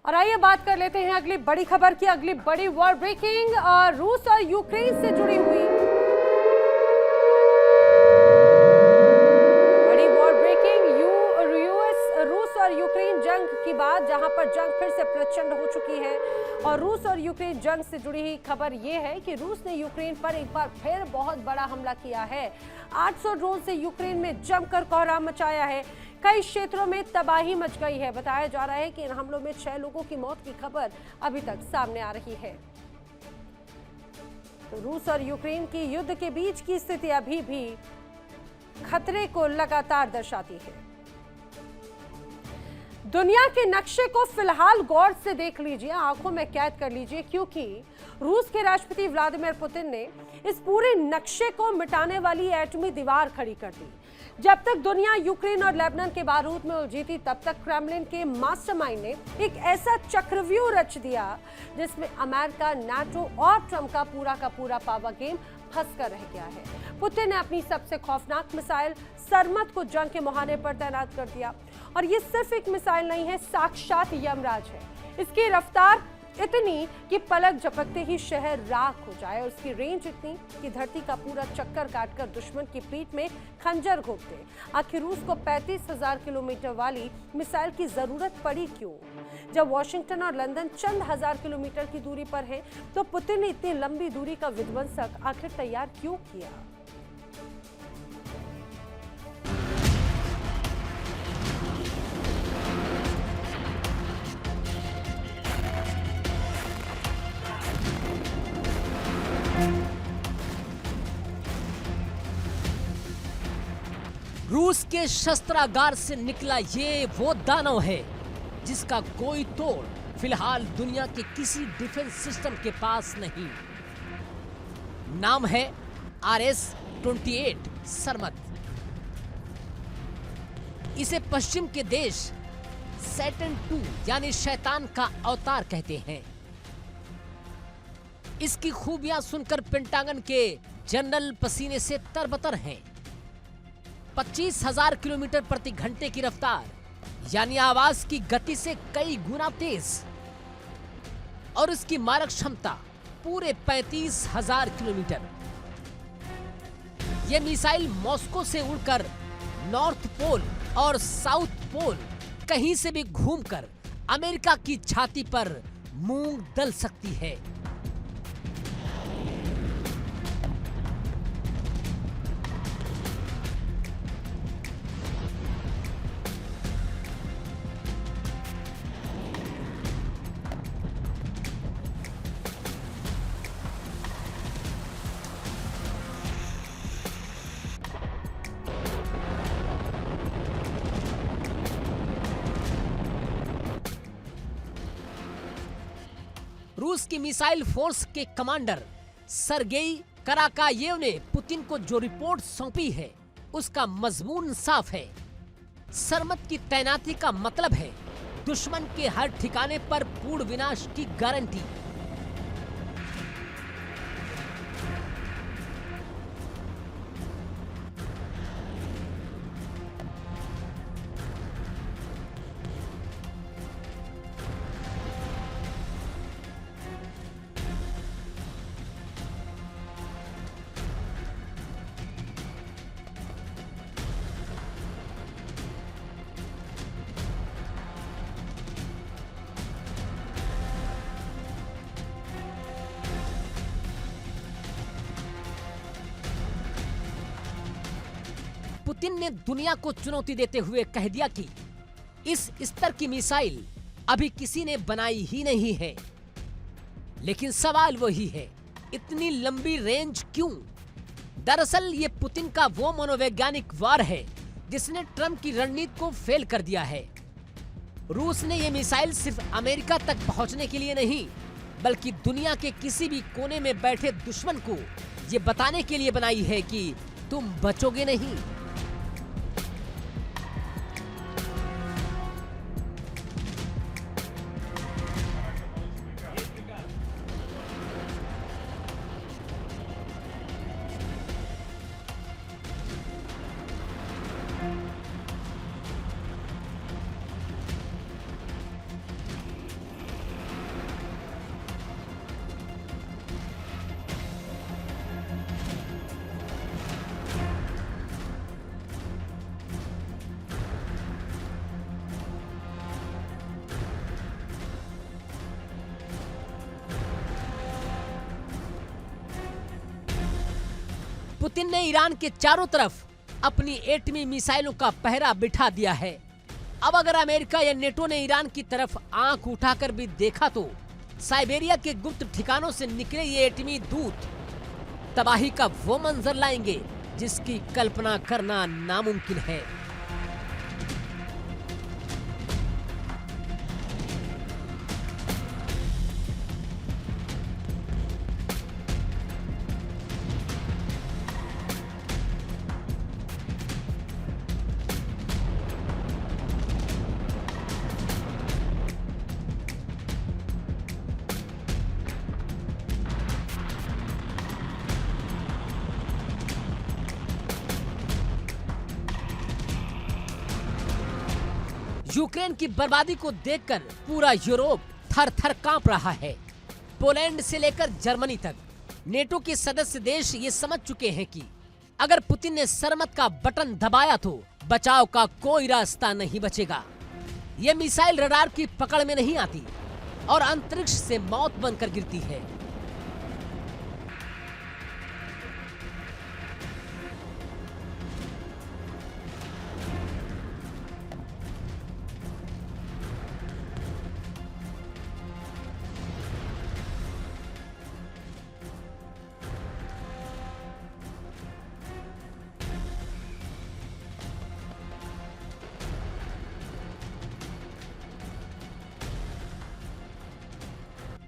और आइए बात कर लेते हैं अगली बड़ी खबर की। अगली बड़ी वॉर ब्रेकिंग रूस और यूक्रेन से जुड़ी हुई बड़ी वॉर ब्रेकिंग रूस और यूक्रेन जंग की बात, जहां पर जंग फिर से प्रचंड हो चुकी है। और रूस और यूक्रेन जंग से जुड़ी हुई खबर यह है कि रूस ने यूक्रेन पर एक बार फिर बहुत बड़ा हमला किया है। 800 ड्रोन से यूक्रेन में जमकर कोहराम मचाया है। कई क्षेत्रों में तबाही मच गई है। बताया जा रहा है कि इन हमलों में 6 लोगों की मौत की खबर अभी तक सामने आ रही है। तो रूस और यूक्रेन की युद्ध के बीच की स्थिति अभी भी खतरे को लगातार दर्शाती है। दुनिया के नक्शे को फिलहाल गौर से देख लीजिए, आंखों में कैद कर लीजिए, क्योंकि रूस के राष्ट्रपति व्लादिमीर पुतिन ने इस पूरे नक्शे को मिटाने वाली एटमी दीवार खड़ी कर दी। जब तक दुनिया यूक्रेन और लेबनान के बारूद में उलझी थी, तब तक क्रेमलिन के मास्टरमाइंड ने एक ऐसा चक्रव्यूह रच दिया जिसमें अमेरिका, नाटो और ट्रंप का पूरा पावर गेम फंस कर रह गया है। पुतिन ने अपनी सबसे खौफनाक मिसाइल सरमत को जंग के मुहाने पर तैनात कर दिया। और ये सिर्फ एक मिसाइल नहीं है, साक्षात यमराज है। इसकी रफ्तार इतनी कि पलक झपकते ही शहर राख हो जाए, और उसकी रेंज इतनी कि धरती का पूरा चक्कर काटकर दुश्मन की पीठ में खंजर घोंप दे। आखिर रूस को 35,000 किलोमीटर वाली मिसाइल की जरूरत पड़ी क्यों? जब वॉशिंगटन और लंदन चंद हजार किलोमीटर की दूरी पर है, तो पुतिन ने इतनी लंबी दूरी का विध्वंसक आखिर तैयार क्यों किया? रूस के शस्त्रागार से निकला ये वो दानव है जिसका कोई तोड़ फिलहाल दुनिया के किसी डिफेंस सिस्टम के पास नहीं। नाम है RS-28 सरमत। इसे पश्चिम के देश सैटर्न 2 यानी शैतान का अवतार कहते हैं। इसकी खूबियां सुनकर पेंटागन के जनरल पसीने से तरबतर हैं। 25,000 किलोमीटर प्रति घंटे की रफ्तार यानी आवाज की गति से कई गुना तेज, और इसकी मारक क्षमता पूरे 35,000 किलोमीटर। यह मिसाइल मॉस्को से उड़कर नॉर्थ पोल और साउथ पोल कहीं से भी घूमकर अमेरिका की छाती पर मूंग दल सकती है। रूस की मिसाइल फोर्स के कमांडर सरगेई कराकायेव ने पुतिन को जो रिपोर्ट सौंपी है, उसका मजमून साफ है। सरमत की तैनाती का मतलब है दुश्मन के हर ठिकाने पर पूर्ण विनाश की गारंटी। पुतिन ने दुनिया को चुनौती देते हुए कह दिया कि इस स्तर की मिसाइल अभी किसी ने बनाई ही नहीं है। लेकिन सवाल वही है, इतनी लंबी रेंज क्यों? दरअसल ये पुतिन का वो मनोवैज्ञानिक वार है जिसने ट्रंप की रणनीति को फेल कर दिया है। रूस ने ये मिसाइल सिर्फ अमेरिका तक पहुंचने के लिए नहीं, बल्कि दुनिया के किसी भी कोने में बैठे दुश्मन को ये बताने के लिए बनाई है कि तुम बचोगे नहीं। पुतिन ने ईरान के चारों तरफ अपनी एटमी मिसाइलों का पहरा बिठा दिया है। अब अगर अमेरिका या नेटो ने ईरान की तरफ आंख उठाकर भी देखा तो साइबेरिया के गुप्त ठिकानों से निकले ये एटमी दूत तबाही का वो मंजर लाएंगे जिसकी कल्पना करना नामुमकिन है। यूक्रेन की बर्बादी को देखकर पूरा यूरोप थर थर कांप रहा है। पोलैंड से लेकर जर्मनी तक नेटो के सदस्य देश ये समझ चुके हैं कि अगर पुतिन ने सरमत का बटन दबाया तो बचाव का कोई रास्ता नहीं बचेगा। ये मिसाइल रडार की पकड़ में नहीं आती और अंतरिक्ष से मौत बनकर गिरती है।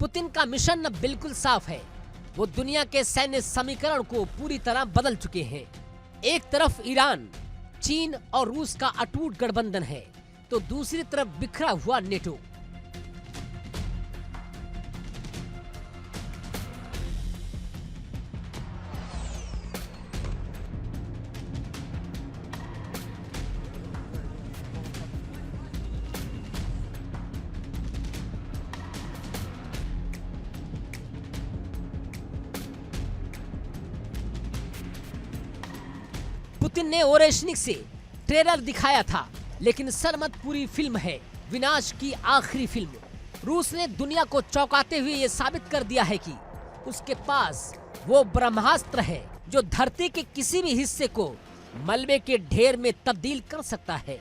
पुतिन का मिशन अब बिल्कुल साफ है। वो दुनिया के सैन्य समीकरण को पूरी तरह बदल चुके हैं। एक तरफ ईरान, चीन और रूस का अटूट गठबंधन है तो दूसरी तरफ बिखरा हुआ नेटो। पुतिन ने ओरेशनिक से ट्रेलर दिखाया था, लेकिन सरमत पूरी फिल्म है, विनाश की आखिरी फिल्म। रूस ने दुनिया को चौंकाते हुए ये साबित कर दिया है कि उसके पास वो ब्रह्मास्त्र है जो धरती के किसी भी हिस्से को मलबे के ढेर में तब्दील कर सकता है।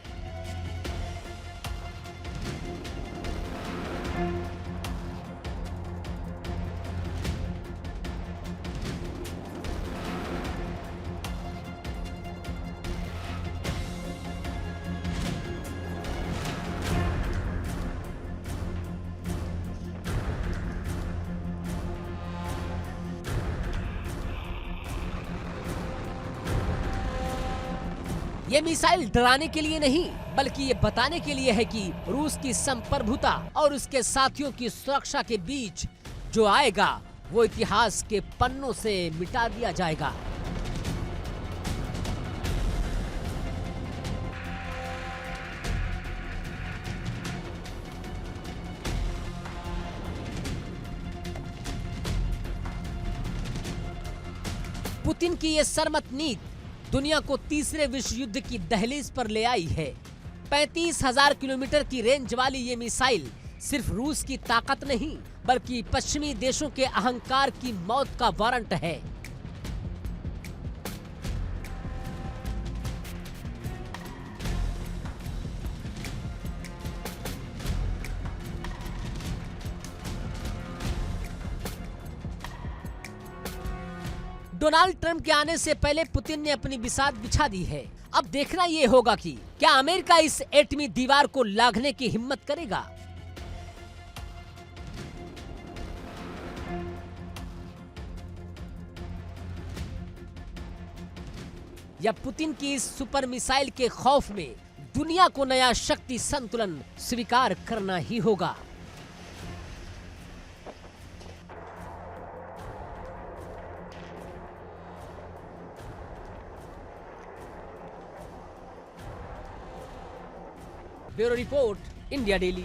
ये मिसाइल डराने के लिए नहीं बल्कि ये बताने के लिए है कि रूस की संप्रभुता और उसके साथियों की सुरक्षा के बीच जो आएगा वो इतिहास के पन्नों से मिटा दिया जाएगा। पुतिन की ये सरमत नीति दुनिया को तीसरे विश्व युद्ध की दहलीज पर ले आई है। 35,000 किलोमीटर की रेंज वाली ये मिसाइल सिर्फ रूस की ताकत नहीं बल्कि पश्चिमी देशों के अहंकार की मौत का वारंट है। डोनाल्ड ट्रंप के आने से पहले पुतिन ने अपनी बिसात बिछा दी है। अब देखना ये होगा कि क्या अमेरिका इस एटमी दीवार को लांघने की हिम्मत करेगा। या पुतिन की इस सुपर मिसाइल के खौफ में दुनिया को नया शक्ति संतुलन स्वीकार करना ही होगा। Bureau report, India daily.